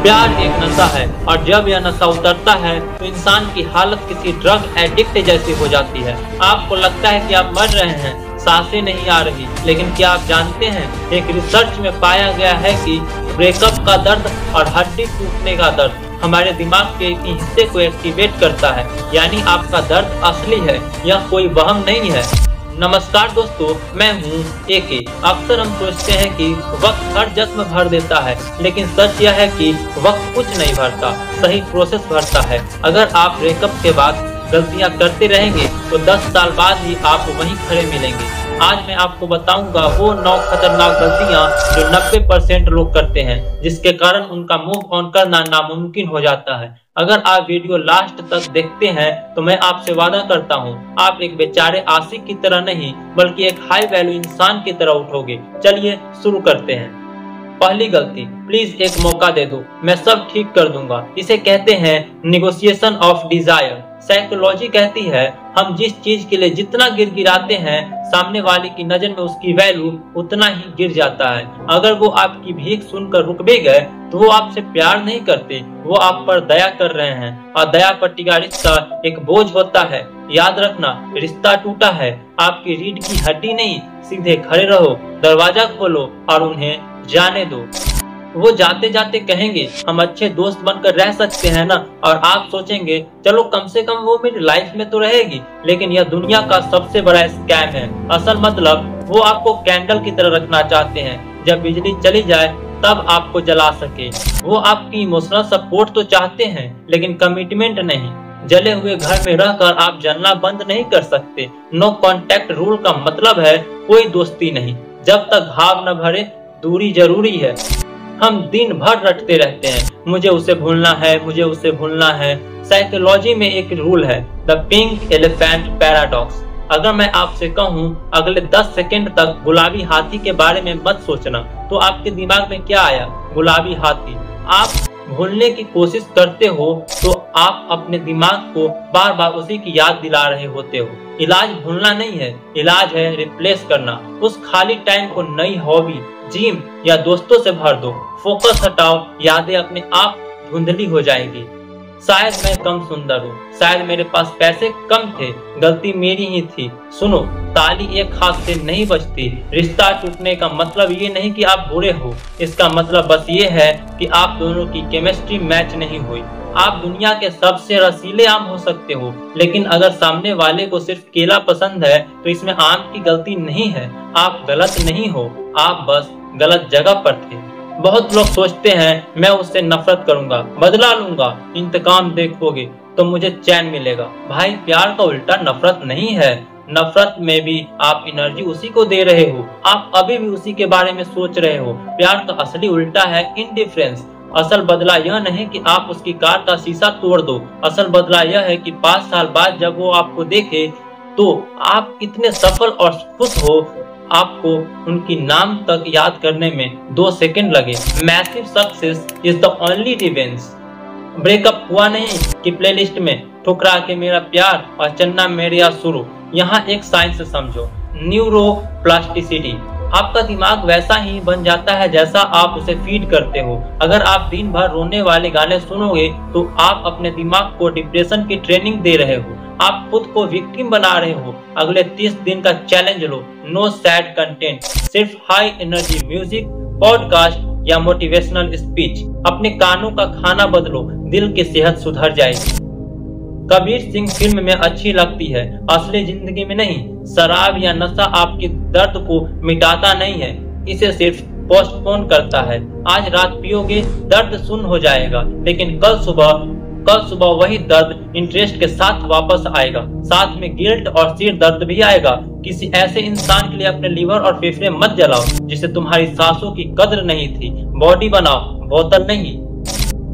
प्यार एक नशा है और जब यह नशा उतरता है तो इंसान की हालत किसी ड्रग एडिक्ट जैसी हो जाती है। आपको लगता है कि आप मर रहे हैं, सांसें नहीं आ रही, लेकिन क्या आप जानते हैं एक रिसर्च में पाया गया है कि ब्रेकअप का दर्द और हड्डी टूटने का दर्द हमारे दिमाग के एक हिस्से को एक्टिवेट करता है। यानी आपका दर्द असली है, यह कोई वहम नहीं है। नमस्कार दोस्तों, मैं हूँ एके। अक्सर हम सोचते हैं कि वक्त हर जख्म भर देता है, लेकिन सच यह है कि वक्त कुछ नहीं भरता, सही प्रोसेस भरता है। अगर आप ब्रेकअप के बाद गलतियां करते रहेंगे तो 10 साल बाद ही आप वहीं खड़े मिलेंगे। आज मैं आपको बताऊंगा वो 9 खतरनाक गलतियां जो 90% लोग करते हैं, जिसके कारण उनका मूव ऑन करना नामुमकिन हो जाता है। अगर आप वीडियो लास्ट तक देखते हैं तो मैं आपसे वादा करता हूं, आप एक बेचारे आशिक की तरह नहीं बल्कि एक हाई वैल्यू इंसान की तरह उठोगे। चलिए शुरू करते हैं। पहली गलती, प्लीज एक मौका दे दो, मैं सब ठीक कर दूंगा। इसे कहते हैं निगोशिएशन ऑफ डिजायर। साइकोलॉजी कहती है हम जिस चीज के लिए जितना गिड़गिड़ाते हैं, सामने वाले की नजर में उसकी वैल्यू उतना ही गिर जाता है। अगर वो आपकी भीख सुनकर रुक भी गए तो वो आपसे प्यार नहीं करते, वो आप पर दया कर रहे हैं, और दया पर टिका रिश्ता एक बोझ होता है। याद रखना, रिश्ता टूटा है, आपकी रीढ़ की हड्डी नहीं। सीधे खड़े रहो, दरवाजा खोलो और उन्हें जाने दो। वो जाते जाते कहेंगे हम अच्छे दोस्त बनकर रह सकते हैं ना, और आप सोचेंगे चलो कम से कम वो मेरी लाइफ में तो रहेगी। लेकिन यह दुनिया का सबसे बड़ा स्कैम है। असल मतलब वो आपको कैंडल की तरह रखना चाहते हैं, जब बिजली चली जाए तब आपको जला सके। वो आपकी इमोशनल सपोर्ट तो चाहते हैं, लेकिन कमिटमेंट नहीं। जले हुए घर में रहकर आप जलना बंद नहीं कर सकते। नो कॉन्टेक्ट रूल का मतलब है कोई दोस्ती नहीं, जब तक घाव न भरे दूरी जरूरी है। हम दिन भर रटते रहते हैं, मुझे उसे भूलना है, मुझे उसे भूलना है। साइकोलॉजी में एक रूल है, द पिंक एलिफेंट पैराडॉक्स। अगर मैं आपसे कहूँ अगले 10 सेकंड तक गुलाबी हाथी के बारे में मत सोचना, तो आपके दिमाग में क्या आया? गुलाबी हाथी। आप भूलने की कोशिश करते हो तो आप अपने दिमाग को बार बार उसी की याद दिला रहे होते हो। इलाज भूलना नहीं है, इलाज है रिप्लेस करना। उस खाली टाइम को नई हॉबी, जिम या दोस्तों से भर दो। फोकस हटाओ, यादें अपने आप धुंधली हो जाएगी। शायद मैं कम सुंदर हूँ, शायद मेरे पास पैसे कम थे, गलती मेरी ही थी। सुनो, ताली एक हाथ से नहीं बजती। रिश्ता टूटने का मतलब ये नहीं कि आप बुरे हो, इसका मतलब बस ये है कि आप दोनों की केमिस्ट्री मैच नहीं हुई। आप दुनिया के सबसे रसीले आम हो सकते हो, लेकिन अगर सामने वाले को सिर्फ केला पसंद है तो इसमें आम की गलती नहीं है। आप गलत नहीं हो, आप बस गलत जगह पर थे। बहुत लोग सोचते हैं मैं उससे नफरत करूंगा, बदला लूंगा, इंतकाम देखोगे तो मुझे चैन मिलेगा। भाई, प्यार का उल्टा नफरत नहीं है। नफरत में भी आप एनर्जी उसी को दे रहे हो, आप अभी भी उसी के बारे में सोच रहे हो। प्यार का असली उल्टा है इंडिफरेंस। असल बदला यह नहीं कि आप उसकी कार का शीशा तोड़ दो, असल बदला यह है कि 5 साल बाद जब वो आपको देखे तो आप इतने सफल और खुश हो, आपको उनकी नाम तक याद करने में 2 सेकंड लगे। Massive success is the only revenge. Breakup हुआ नहीं कि प्लेलिस्ट में ठुकरा के मेरा प्यार और चन्ना मेरिया शुरू। यहाँ एक साइंस समझो, न्यूरोप्लास्टिसिटी। आपका दिमाग वैसा ही बन जाता है जैसा आप उसे फीड करते हो। अगर आप दिन भर रोने वाले गाने सुनोगे तो आप अपने दिमाग को डिप्रेशन की ट्रेनिंग दे रहे हो, आप खुद को विक्टिम बना रहे हो। अगले 30 दिन का चैलेंज लो, नो सैड कंटेंट, सिर्फ हाई एनर्जी म्यूजिक, पॉडकास्ट या मोटिवेशनल स्पीच। अपने कानों का खाना बदलो, दिल की सेहत सुधर जाएगी। कबीर सिंह फिल्म में अच्छी लगती है, असली जिंदगी में नहीं। शराब या नशा आपके दर्द को मिटाता नहीं है, इसे सिर्फ पोस्टपोन करता है। आज रात पियोगे, दर्द सुन्न हो जाएगा, लेकिन कल सुबह वही दर्द इंटरेस्ट के साथ वापस आएगा। साथ में गिल्ट और सिर दर्द भी आएगा। किसी ऐसे इंसान के लिए अपने लीवर और फेफड़े मत जलाओ जिसे तुम्हारी सांसों की कद्र नहीं थी। बॉडी बनाओ, बोतल नहीं।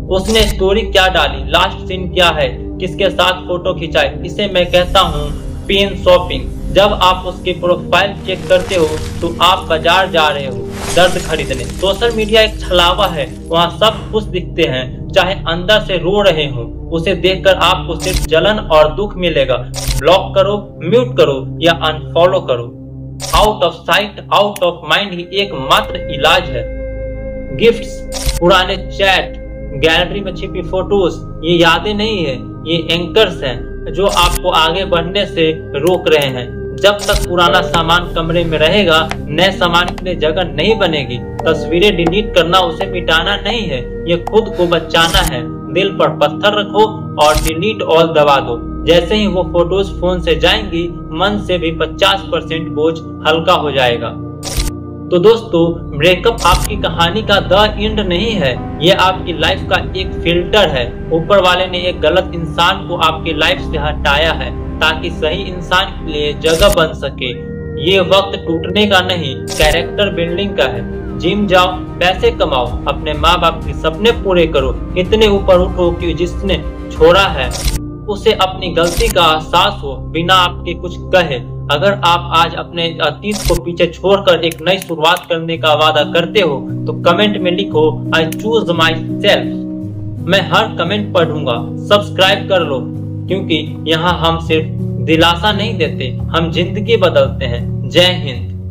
उसने स्टोरी क्या डाली, लास्ट सीन क्या है, किसके साथ फोटो खिंचाई, इसे मैं कहता हूँ पेन शॉपिंग। जब आप उसके प्रोफाइल चेक करते हो तो आप बाजार जा रहे हो दर्द खरीदने। सोशल मीडिया एक छलावा है, वहाँ सब खुश दिखते हैं, चाहे अंदर से रो रहे हो। उसे देखकर आपको सिर्फ जलन और दुख मिलेगा। ब्लॉक करो, म्यूट करो या अनफॉलो करो। Out of sight out of mind ही एकमात्र इलाज है। गिफ्ट्स, पुराने चैट, गैलरी में छिपी फोटोज ये यादें नहीं है, ये एंकर्स हैं जो आपको आगे बढ़ने से रोक रहे हैं। जब तक पुराना सामान कमरे में रहेगा, नए सामान के लिए जगह नहीं बनेगी। तस्वीरें डिलीट करना उसे मिटाना नहीं है, ये खुद को बचाना है। दिल पर पत्थर रखो और डिलीट ऑल दबा दो। जैसे ही वो फोटोज फोन से जाएंगी, मन से भी 50% बोझ हल्का हो जाएगा। तो दोस्तों, ब्रेकअप आपकी कहानी का द एंड नहीं है, ये आपकी लाइफ का एक फिल्टर है। ऊपर वाले ने एक गलत इंसान को आपकी लाइफ से हटाया है ताकि सही इंसान के लिए जगह बन सके। ये वक्त टूटने का नहीं, कैरेक्टर बिल्डिंग का है। जिम जाओ, पैसे कमाओ, अपने माँ बाप के सपने पूरे करो। इतने ऊपर उठो कि जिसने छोड़ा है उसे अपनी गलती का एहसास हो, बिना आपके कुछ कहे। अगर आप आज अपने अतीत को पीछे छोड़कर एक नई शुरुआत करने का वादा करते हो तो कमेंट में लिखो आई चूज माई सेल्फ। मैं हर कमेंट पढ़ूंगा। सब्सक्राइब कर लो, क्योंकि यहाँ हम सिर्फ दिलासा नहीं देते, हम जिंदगी बदलते हैं। जय हिंद।